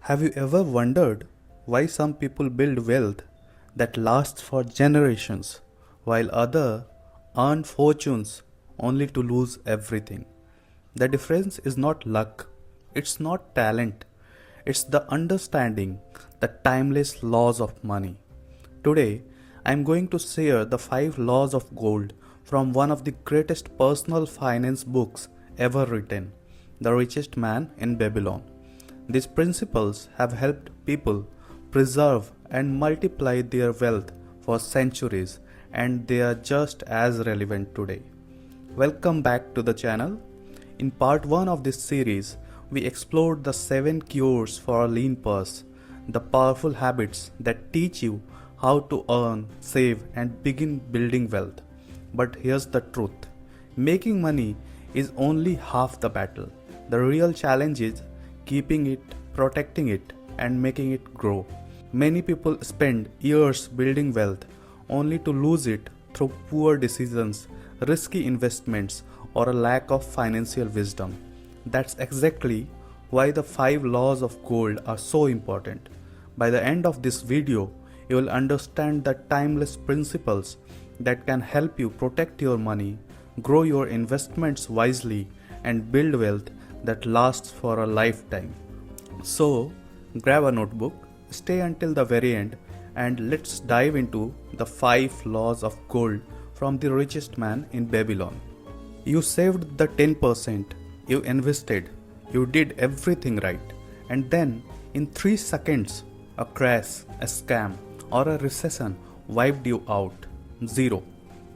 Have you ever wondered why some people build wealth that lasts for generations while others earn fortunes only to lose everything? The difference is not luck, it's not talent, it's the understanding the timeless laws of money. Today, I am going to share the 5 laws of gold from one of the greatest personal finance books ever written, The Richest Man in Babylon. These principles have helped people preserve and multiply their wealth for centuries, and they are just as relevant today. Welcome back to the channel. In part 1 of this series, we explored the 7 cures for a lean purse, the powerful habits that teach you how to earn, save, and begin building wealth. But here's the truth: making money is only half the battle. The real challenge is keeping it, protecting it, and making it grow. Many people spend years building wealth only to lose it through poor decisions, risky investments, or a lack of financial wisdom. That's exactly why the 5 laws of gold are so important. By the end of this video, you will understand the timeless principles that can help you protect your money, grow your investments wisely, and build wealth that lasts for a lifetime. So, grab a notebook, stay until the very end, and let's dive into the 5 laws of gold from the richest man in Babylon. You saved the 10%, you invested, you did everything right, and then in 3 seconds, a crash, a scam, or a recession wiped you out. Zero.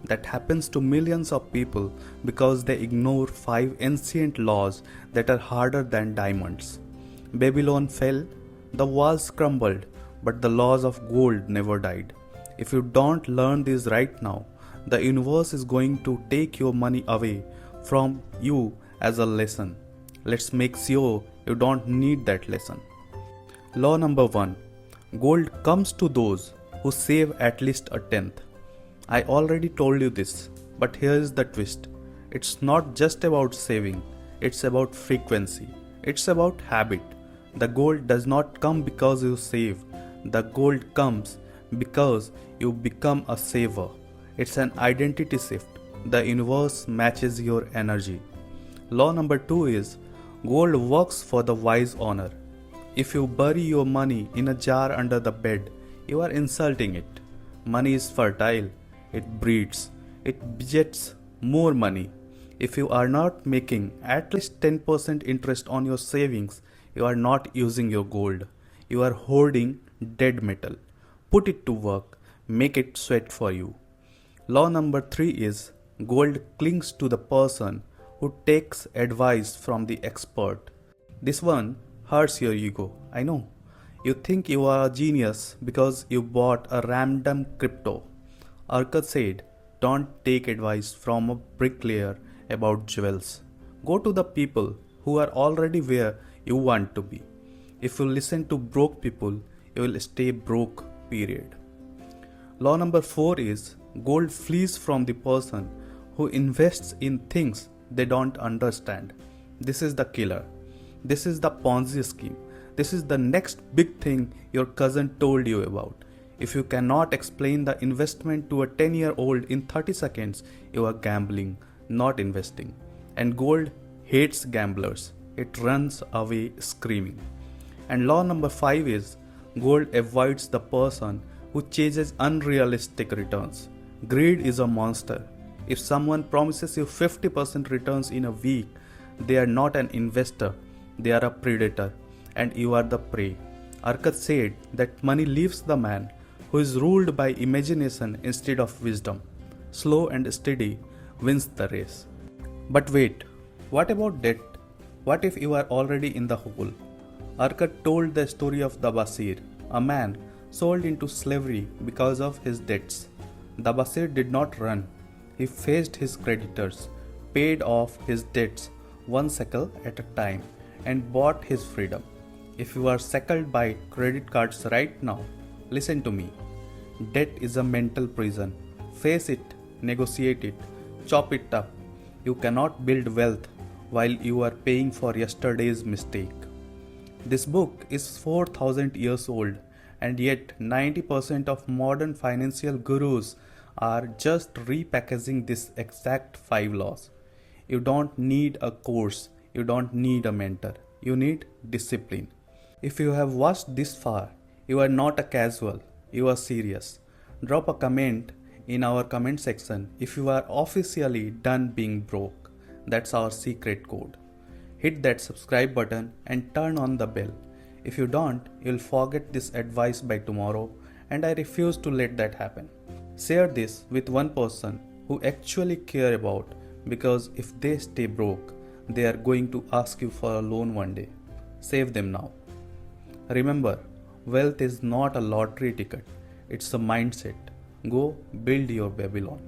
That happens to millions of people because they ignore 5 ancient laws that are harder than diamonds. Babylon fell, the walls crumbled, but the laws of gold never died. If you don't learn these right now, the universe is going to take your money away from you as a lesson. Let's make sure you don't need that lesson. Law number 1. Gold comes to those who save at least a tenth. I already told you this, but here is the twist. It's not just about saving, it's about frequency. It's about habit. The gold does not come because you save. The gold comes because you become a saver. It's an identity shift. The universe matches your energy. Law number 2 is gold works for the wise owner. If you bury your money in a jar under the bed, you are insulting it. Money is fertile. It breeds. It begets more money. If you are not making at least 10% interest on your savings, you are not using your gold. You are hoarding dead metal. Put it to work. Make it sweat for you. Law number 3 is gold clings to the person who takes advice from the expert. This one hurts your ego, I know. You think you are a genius because you bought a random crypto. Arcot said, don't take advice from a bricklayer about jewels. Go to the people who are already where you want to be. If you listen to broke people, you will stay broke, period. Law number 4 is gold flees from the person who invests in things they don't understand. This is the killer. This is the Ponzi scheme. This is the next big thing your cousin told you about. If you cannot explain the investment to a 10-year-old in 30 seconds, you are gambling, not investing. And gold hates gamblers. It runs away screaming. And law number 5 is gold avoids the person who chases unrealistic returns. Greed is a monster. If someone promises you 50% returns in a week, they are not an investor, they are a predator, and you are the prey. Arcot said that money leaves the man who is ruled by imagination instead of wisdom. Slow and steady wins the race. But wait, what about debt? What if you are already in the hole? Arcot told the story of Dabasir, a man sold into slavery because of his debts. Dabasir did not run. He faced his creditors, paid off his debts 1 shekel at a time, and bought his freedom. If you are shackled by credit cards right now, listen to me. Debt is a mental prison. Face it, negotiate it, chop it up. You cannot build wealth while you are paying for yesterday's mistake. This book is 4000 years old, and yet 90% of modern financial gurus are just repackaging this exact 5 laws. You don't need a course, you don't need a mentor, you need discipline. If you have watched this far, you are not a casual, you are serious. Drop a comment in our comment section if you are officially done being broke. That's our secret code. Hit that subscribe button and turn on the bell. If you don't, you'll forget this advice by tomorrow, and I refuse to let that happen. Share this with one person who actually care about, because if they stay broke, they are going to ask you for a loan one day. Save them now. Remember, wealth is not a lottery ticket, it's a mindset. Go build your Babylon.